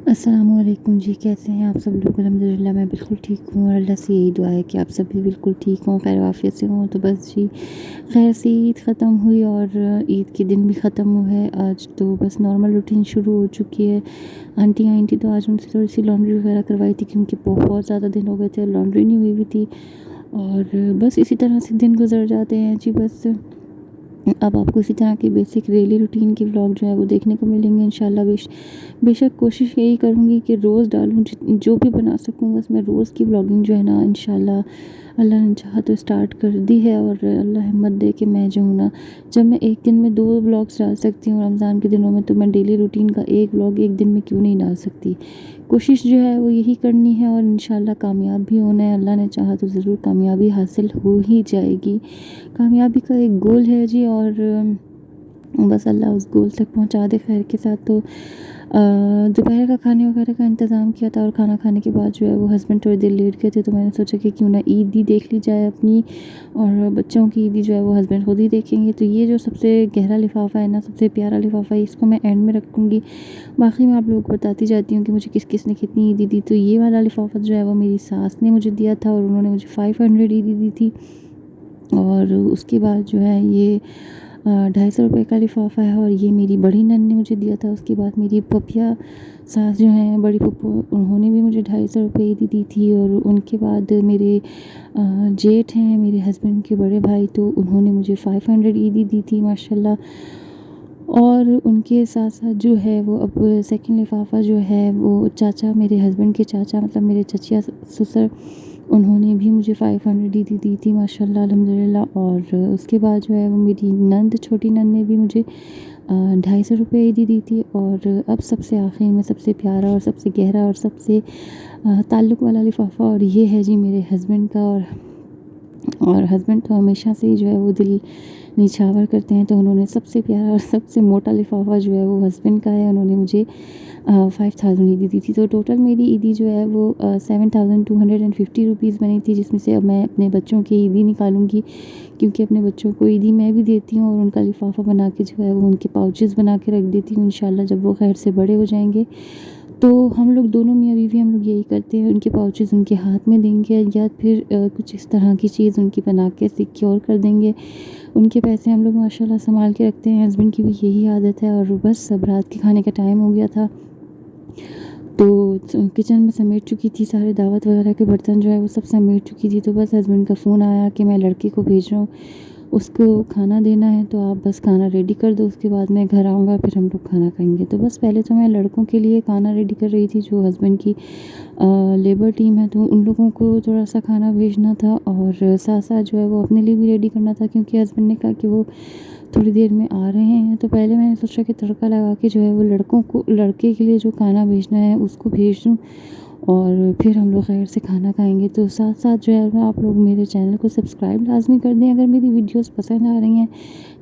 السلام علیکم جی، کیسے ہیں آپ سب لوگ؟ الحمدللہ میں بالکل ٹھیک ہوں، اور اللہ سے یہی دعا ہے کہ آپ سب بھی بالکل ٹھیک ہوں، خیر وعافیت سے ہوں۔ تو بس جی، خیر سے عید ختم ہوئی اور عید کے دن بھی ختم ہوئے ہے آج، تو بس نارمل روٹین شروع ہو چکی ہے۔ آنٹی آئی تھیں تو آج ان سے تھوڑی سی لانڈری وغیرہ کروائی تھی، کیونکہ بہت زیادہ دن ہو گئے تھے اور لانڈری نہیں ہوئی ہوئی تھی، اور بس اسی طرح سے دن گزر جاتے ہیں جی۔ بس اب آپ کو اسی طرح کی بیسک ڈیلی روٹین کی ولاگ جو ہے وہ دیکھنے کو ملیں گے انشاءاللہ۔ بے شک کوشش یہی کروں گی کہ روز ڈالوں، جو بھی بنا سکوں بس میں روز کی ولاگنگ جو ہے نا انشاءاللہ اللہ نے چاہا تو اسٹارٹ کر دی ہے، اور اللہ ہمت دے کہ میں جو ہوں نا، جب میں ایک دن میں 2 ولاگس ڈال سکتی ہوں رمضان کے دنوں میں، تو میں ڈیلی روٹین کا ایک ولاگ ایک دن میں کیوں نہیں ڈال سکتی۔ کوشش جو ہے وہ یہی کرنی ہے، اور انشاءاللہ کامیاب بھی ہونا ہے، اللہ نے چاہا تو ضرور کامیابی حاصل ہو ہی جائے گی۔ کامیابی کا ایک گول ہے جی، اور بس اللہ اس گول تک پہنچا دے خیر کے ساتھ۔ تو دوپہر کا کھانے وغیرہ کا انتظام کیا تھا، اور کھانا کھانے کے بعد جو ہے وہ ہسبینڈ تھوڑی دیر لیٹ گئے تھے، تو میں نے سوچا کہ کیوں نہ عید ہی دیکھ لی جائے اپنی، اور بچوں کی عیدی جو ہے وہ ہسبینڈ خود ہی دیکھیں گے۔ تو یہ جو سب سے گہرا لفافہ ہے نا، سب سے پیارا لفافہ ہے، اس کو میں اینڈ میں رکھوں گی، باقی میں آپ لوگوں کو بتاتی جاتی ہوں کہ مجھے کس کس نے کتنی عیدی دی۔ تو یہ والا لفافہ جو ہے وہ میری ساس نے مجھے دیا تھا، اور انہوں نے مجھے 500 عیدی دی تھی، اور اس کے بعد جو ہے یہ 250 روپے کا لفافہ ہے، اور یہ میری بڑی نند نے مجھے دیا تھا۔ اس کے بعد میری پھپھیا ساس جو ہیں، بڑی پھپھو، انہوں نے بھی مجھے 250 روپے عیدی دی تھی، اور ان کے بعد میرے جیٹھ ہیں میرے ہسبینڈ کے بڑے بھائی، تو انہوں نے مجھے 500 عیدی دی تھی ماشاءاللہ۔ اور ان کے ساتھ ساتھ جو ہے وہ اب سیکنڈ لفافہ جو ہے وہ چاچا، میرے ہسبینڈ کے چاچا، مطلب میرے چچیا سسر، انہوں نے بھی مجھے 500 عیدی دی تھی ماشاءاللہ الحمدللہ۔ اور اس کے بعد جو ہے وہ میری نند، چھوٹی نند نے بھی مجھے 250 روپے عیدی دی تھی۔ اور اب سب سے آخر میں سب سے پیارا اور سب سے گہرا اور سب سے تعلق والا لفافہ، اور یہ ہے جی میرے ہسبینڈ کا، اور ہسبینڈ تو ہمیشہ سے ہی جو ہے وہ دل نچھاور کرتے ہیں، تو انہوں نے سب سے پیارا اور سب سے موٹا لفافہ جو ہے وہ ہسبینڈ کا ہے، انہوں نے مجھے 5000 عیدی دی تھی۔ تو ٹوٹل میری عیدی جو ہے وہ 7250 روپیز بنی تھی، جس میں سے اب میں اپنے بچوں کی عیدی نکالوں گی، کیونکہ اپنے بچوں کو عیدی میں بھی دیتی ہوں، اور ان کا لفافہ بنا کے جو ہے وہ ان کے پاؤچز بنا کے رکھ دیتی ہوں انشاءاللہ، جب وہ خیر سے بڑے ہو جائیں گے تو ہم لوگ دونوں میاں بیوی ہم لوگ یہی کرتے ہیں، ان کے پاؤچز ان کے ہاتھ میں دیں گے، یا پھر کچھ اس طرح کی چیز ان کی بنا کے سیکیور کر دیں گے۔ ان کے پیسے ہم لوگ ماشاءاللہ سنبھال کے رکھتے ہیں، ہسبینڈ کی بھی یہی عادت ہے۔ اور بس اب رات کے کھانے کا ٹائم ہو گیا تھا، تو کچن میں سمیٹ چکی تھی، سارے دعوت وغیرہ کے برتن جو ہے وہ سب سمیٹ چکی تھی، تو بس ہسبینڈ کا فون آیا کہ میں لڑکے کو بھیج رہا ہوں، اس کو کھانا دینا ہے، تو آپ بس کھانا ریڈی کر دو، اس کے بعد میں گھر آؤں گا، پھر ہم لوگ کھانا کھائیں گے۔ تو بس پہلے تو میں لڑکوں کے لیے کھانا ریڈی کر رہی تھی، جو ہسبینڈ کی لیبر ٹیم ہے، تو ان لوگوں کو تھوڑا سا کھانا بھیجنا تھا، اور ساتھ ساتھ جو ہے وہ اپنے لیے بھی ریڈی کرنا تھا، کیونکہ ہسبینڈ نے کہا کہ وہ تھوڑی دیر میں آ رہے ہیں۔ تو پہلے میں نے سوچا کہ تڑکا لگا کے جو ہے وہ لڑکے کے لیے جو کھانا بھیجنا ہے اس کو بھیج دوں، اور پھر ہم لوگ خیر سے کھانا کھائیں گے۔ تو ساتھ ساتھ جو ہے آپ لوگ میرے چینل کو سبسکرائب لازمی کر دیں، اگر میری ویڈیوز پسند آ رہی ہیں،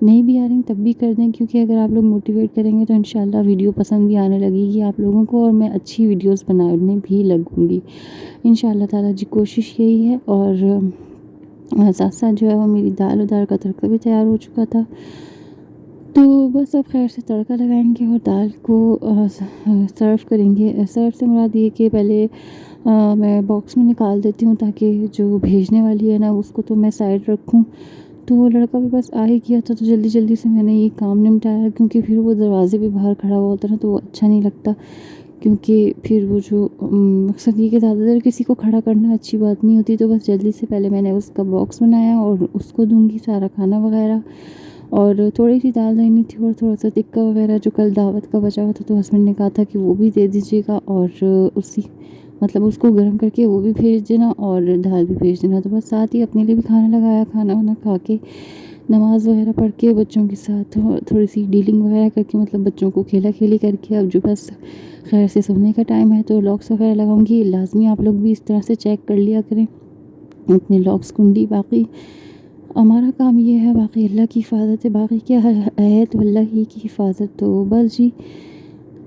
نہیں بھی آ رہی ہیں تب بھی کر دیں، کیونکہ اگر آپ لوگ موٹیویٹ کریں گے تو انشاءاللہ ویڈیو پسند بھی آنے لگے گی آپ لوگوں کو، اور میں اچھی ویڈیوز بنانے بھی لگوں گی انشاءاللہ تعالیٰ جی، کوشش یہی ہے۔ اور ساتھ ساتھ جو ہے وہ میری دال کا تڑکا بھی تیار ہو چکا تھا، تو بس اب خیر سے تڑکا لگائیں گے اور دال کو سرو کریں گے۔ سرو سے مراد یہ کہ پہلے میں باکس میں نکال دیتی ہوں، تاکہ جو بھیجنے والی ہے نا اس کو تو میں سائڈ رکھوں۔ تو وہ لڑکا بھی بس آ ہی کیا تھا، تو جلدی جلدی سے میں نے یہ کام نمٹایا، کیونکہ پھر وہ دروازے پہ باہر کھڑا ہوا ہوتا ہے نا، تو وہ اچھا نہیں لگتا، کیونکہ پھر وہ جو مقصد یہ کہ زیادہ دیر کسی کو کھڑا کرنا اچھی بات نہیں ہوتی۔ تو بس جلدی سے پہلے میں نے اس کا باکس بنایا، اور اس کو دوں گی سارا کھانا وغیرہ، اور تھوڑی سی دال دینی تھی، اور تھوڑا سا ٹکا وغیرہ جو کل دعوت کا بچا ہوا تھا، تو ہسبینڈ نے کہا تھا کہ وہ بھی دے دیجیے گا، اور اس کو گرم کر کے وہ بھی بھیج دینا، اور دال بھی بھیج دینا۔ تو بس ساتھ ہی اپنے لیے بھی کھانا لگایا، کھانا وانا کھا کے نماز وغیرہ پڑھ کے بچوں کے ساتھ تھوڑی سی ڈیلنگ وغیرہ کر کے، مطلب بچوں کو کھیلا کھیلی کر کے، اب جو بس خیر سے سونے کا ٹائم ہے، تو لاکس وغیرہ لگاؤں گی، لازمی آپ لوگ بھی اس طرح سے چیک کر لیا کریں اپنے لاکس کنڈی۔ باقی ہمارا کام یہ ہے، باقی اللہ کی حفاظت ہے، باقی کیا ہے تو اللہ ہی کی حفاظت۔ تو بس جی،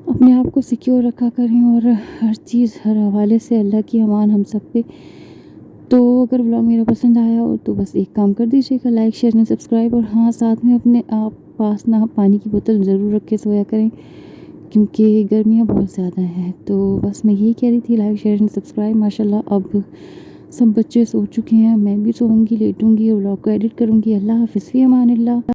اپنے آپ کو سیکیور رکھا کریں، اور ہر چیز ہر حوالے سے اللہ کی امان ہم سب پہ۔ تو اگر ولاگ میرا پسند آیا ہو تو بس ایک کام کر دیجیے گا، لائک شیئر اور سبسکرائب، اور ہاں ساتھ میں اپنے آپ پاس نہ پانی کی بوتل ضرور رکھ کے سویا کریں، کیونکہ گرمیاں بہت زیادہ ہیں. تو بس میں یہی کہہ رہی تھی، لائک شیئر اینڈ سبسکرائب. ماشاءاللہ اب سب بچے سو چکے ہیں، میں بھی سوؤں گی، لیٹوں گی اور ولاگ کو ایڈٹ کروں گی. اللہ حافظ، فی امان اللہ.